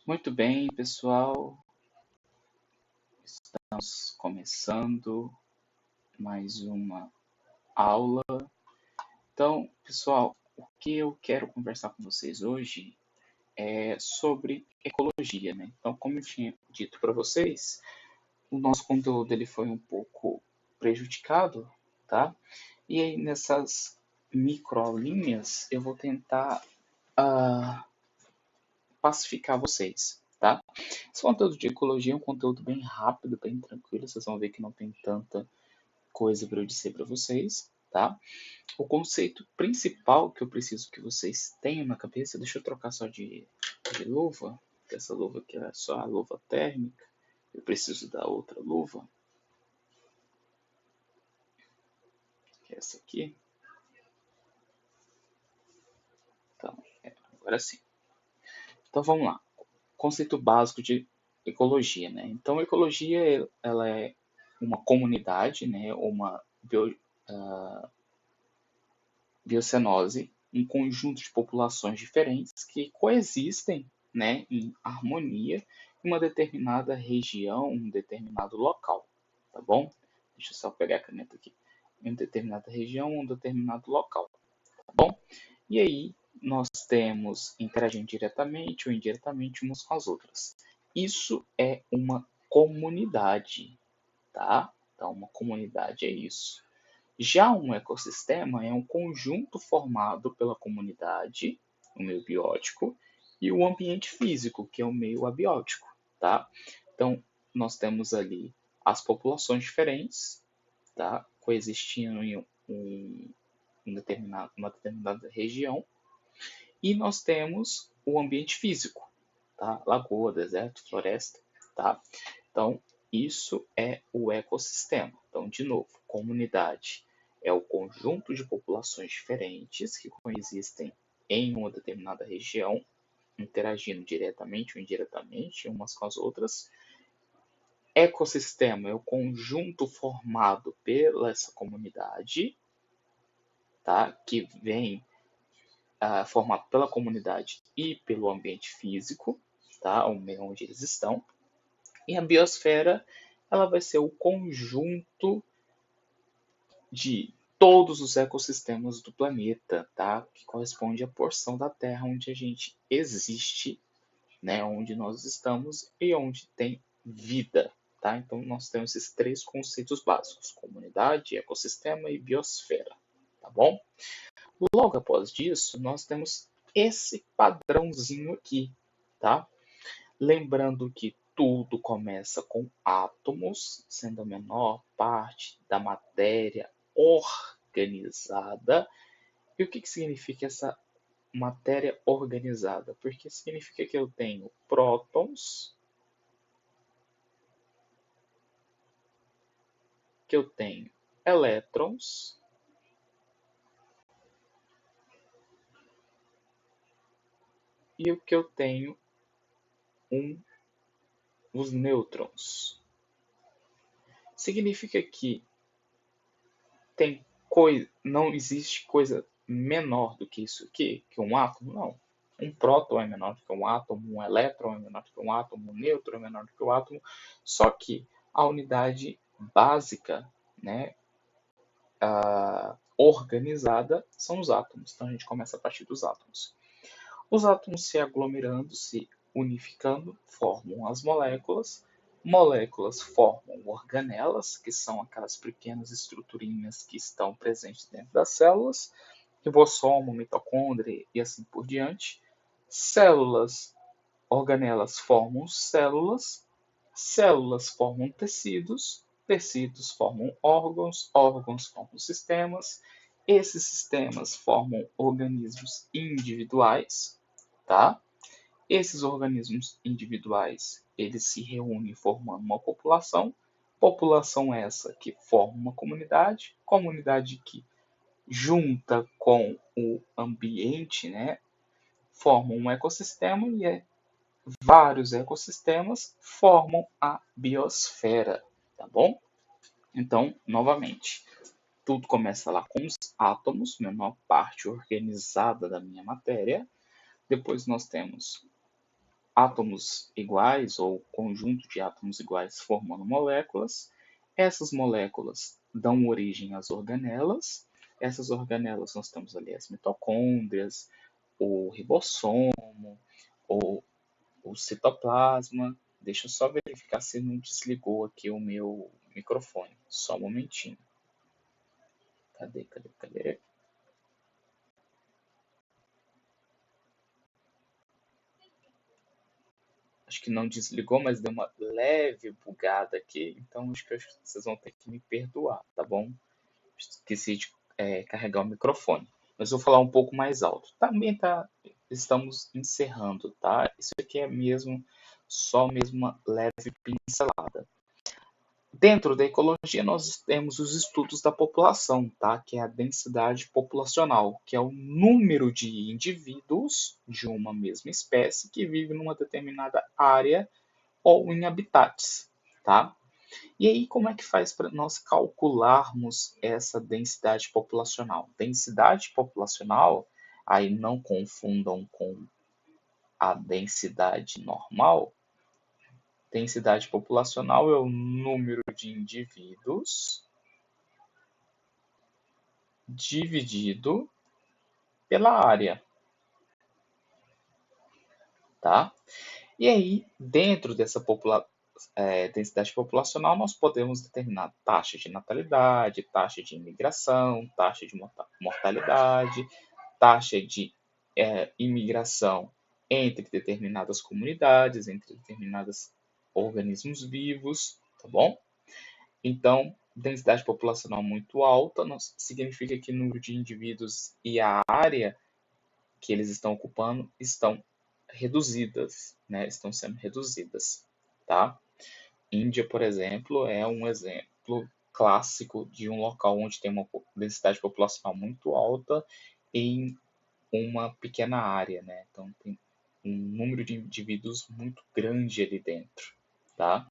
Muito bem, pessoal. Estamos começando mais uma aula. Então, pessoal, o que eu quero conversar com vocês hoje é sobre ecologia, né? Então, como eu tinha dito para vocês, o nosso conteúdo ele foi um pouco prejudicado, tá? E aí, nessas microaulinhas, eu vou tentar pacificar vocês, tá? Esse conteúdo de ecologia é um conteúdo bem rápido, bem tranquilo. Vocês vão ver que não tem tanta coisa para eu dizer para vocês, tá? O conceito principal que eu preciso que vocês tenham na cabeça, deixa eu trocar só de luva, porque essa luva aqui é só a luva térmica. Eu preciso da outra luva, que é essa aqui. Então, agora sim. Então vamos lá. Conceito básico de ecologia, né? Então, ecologia ela é uma comunidade, né? Uma biocenose, um conjunto de populações diferentes que coexistem, né, em harmonia em uma determinada região, um determinado local, tá bom? Deixa eu só pegar a caneta aqui. Em uma determinada região, um determinado local, tá bom? E aí nós temos interagindo diretamente ou indiretamente umas com as outras. Isso é uma comunidade, tá? Então, uma comunidade é isso. Já um ecossistema é um conjunto formado pela comunidade, o meio biótico, e o ambiente físico, que é o meio abiótico, tá? Então, nós temos ali as populações diferentes, tá? Coexistindo em uma determinada região, e nós temos o ambiente físico, tá? Lagoa, deserto, floresta, tá? Então, isso é o ecossistema. Então, de novo, comunidade é o conjunto de populações diferentes que coexistem em uma determinada região, interagindo diretamente ou indiretamente umas com as outras. Ecossistema é o conjunto formado pela essa comunidade, tá? Que vem formado pela comunidade e pelo ambiente físico, tá? O meio onde eles estão. E a biosfera, ela vai ser o conjunto de todos os ecossistemas do planeta, tá? Que corresponde à porção da Terra onde a gente existe, né? Onde nós estamos e onde tem vida, tá? Então nós temos esses três conceitos básicos: comunidade, ecossistema e biosfera, tá bom? Logo após disso, nós temos esse padrãozinho aqui, tá? Lembrando que tudo começa com átomos, sendo a menor parte da matéria organizada. E o que significa essa matéria organizada? Porque significa que eu tenho prótons, que eu tenho elétrons e o que eu tenho os nêutrons. Significa que não existe coisa menor do que isso aqui, que um átomo, não. Um próton é menor do que um átomo, um elétron é menor do que um átomo, um nêutron é menor do que o átomo, só que a unidade básica, né, organizada, são os átomos. Então a gente começa a partir dos átomos. Os átomos se aglomerando, se unificando, formam as moléculas. Moléculas formam organelas, que são aquelas pequenas estruturinhas que estão presentes dentro das células, ribossomo, mitocôndria e assim por diante. Células, organelas formam células, células formam tecidos, tecidos formam órgãos, órgãos formam sistemas, esses sistemas formam organismos individuais, tá? Esses organismos individuais, eles se reúnem formando uma população, população essa que forma uma comunidade, comunidade que junta com o ambiente, né, forma um ecossistema e vários ecossistemas formam a biosfera, tá bom? Então, novamente, tudo começa lá com os átomos, menor parte organizada da minha matéria. Depois nós temos átomos iguais ou conjunto de átomos iguais formando moléculas. Essas moléculas dão origem às organelas. Essas organelas nós temos ali as mitocôndrias, o ribossomo, o citoplasma. Deixa eu só verificar se não desligou aqui o meu microfone. Só um momentinho. Cadê? Acho que não desligou, mas deu uma leve bugada aqui. Então acho que vocês vão ter que me perdoar, tá bom? Esqueci de carregar o microfone. Mas vou falar um pouco mais alto. Também estamos encerrando, tá? Isso aqui é só mesmo uma leve pincelada. Dentro da ecologia, nós temos os estudos da população, tá? Que é a densidade populacional, que é o número de indivíduos de uma mesma espécie que vive numa determinada área ou em habitats, tá? E aí, como é que faz para nós calcularmos essa densidade populacional? Densidade populacional, aí não confundam com a densidade normal. Densidade populacional é o número de indivíduos dividido pela área, tá? E aí, dentro dessa densidade populacional, nós podemos determinar taxa de natalidade, taxa de imigração, taxa de mortalidade, taxa de imigração entre determinadas comunidades, entre determinados organismos vivos, tá bom? Então, densidade populacional muito alta significa que o número de indivíduos e a área que eles estão ocupando estão reduzidas, né? Estão sendo reduzidas, tá? Índia, por exemplo, é um exemplo clássico de um local onde tem uma densidade populacional muito alta em uma pequena área, né? Então tem um número de indivíduos muito grande ali dentro, tá?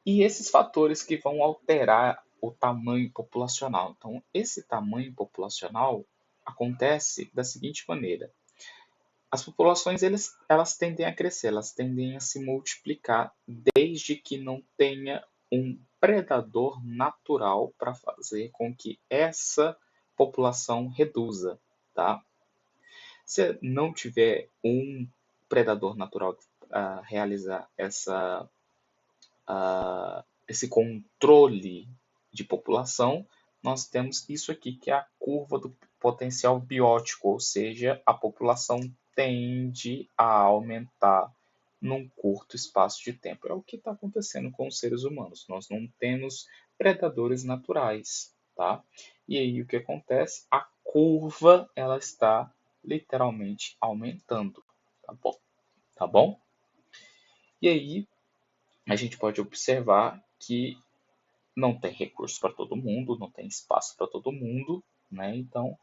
E esses fatores que vão alterar o tamanho populacional. Então, esse tamanho populacional acontece da seguinte maneira: as populações elas tendem a crescer, elas tendem a se multiplicar desde que não tenha um predador natural para fazer com que essa população reduza, tá? Se não tiver um predador natural a realizar esse controle de população, nós temos isso aqui que é a curva do potencial biótico, ou seja, a população tende a aumentar num curto espaço de tempo. É o que está acontecendo com os seres humanos. Nós não temos predadores naturais, tá? E aí o que acontece? A curva ela está literalmente aumentando, tá bom? Tá bom? E aí a gente pode observar que não tem recurso para todo mundo, não tem espaço para todo mundo, né? Então,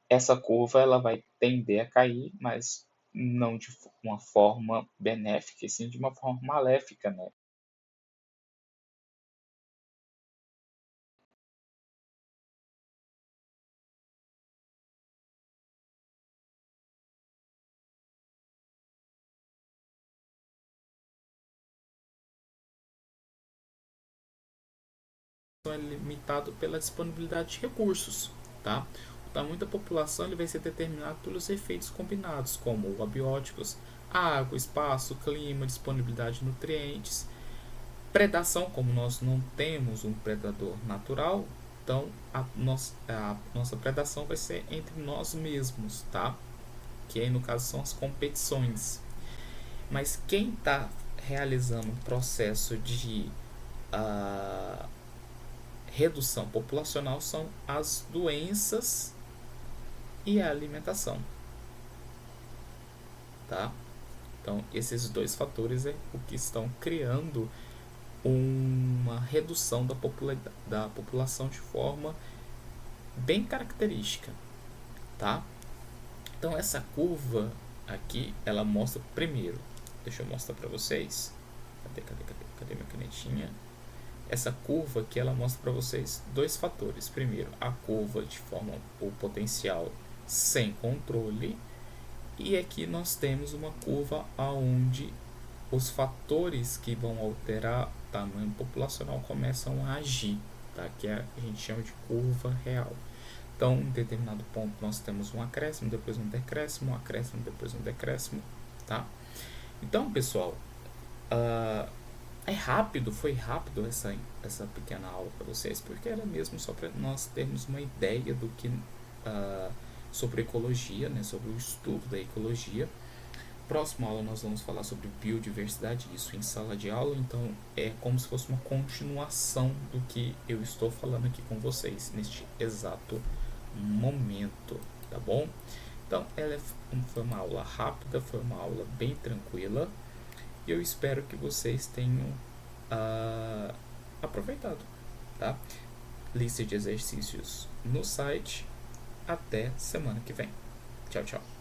essa curva ela vai tender a cair, mas não de uma forma benéfica, e sim de uma forma maléfica, né? É limitado pela disponibilidade de recursos, tá? O tamanho da população ele vai ser determinado pelos efeitos combinados, como abióticos, água, espaço, clima, disponibilidade de nutrientes, predação, como nós não temos um predador natural, então a nossa predação vai ser entre nós mesmos, tá? Que aí no caso são as competições. Mas quem está realizando um processo de redução populacional são as doenças e a alimentação, tá? Então esses dois fatores é o que estão criando uma redução da população de forma bem característica, tá? Então essa curva aqui, ela mostra primeiro, deixa eu mostrar para vocês, cadê minha canetinha? Essa curva aqui, ela mostra para vocês dois fatores. Primeiro, a curva de forma o potencial sem controle E aqui nós temos uma curva onde os fatores que vão alterar o tamanho populacional começam a agir, tá? Que a gente chama de curva real. Então, em determinado ponto nós temos um acréscimo, depois um decréscimo, um acréscimo, depois um decréscimo, tá? Então, pessoal, foi rápido essa pequena aula para vocês, porque era mesmo só para nós termos uma ideia do que sobre ecologia, né, sobre o estudo da ecologia. Próxima aula nós vamos falar sobre biodiversidade, isso em sala de aula, então é como se fosse uma continuação do que eu estou falando aqui com vocês neste exato momento, tá bom? Então, foi uma aula rápida, foi uma aula bem tranquila, e eu espero que vocês tenham aproveitado, tá? Lista de exercícios no site. Até semana que vem. Tchau, tchau.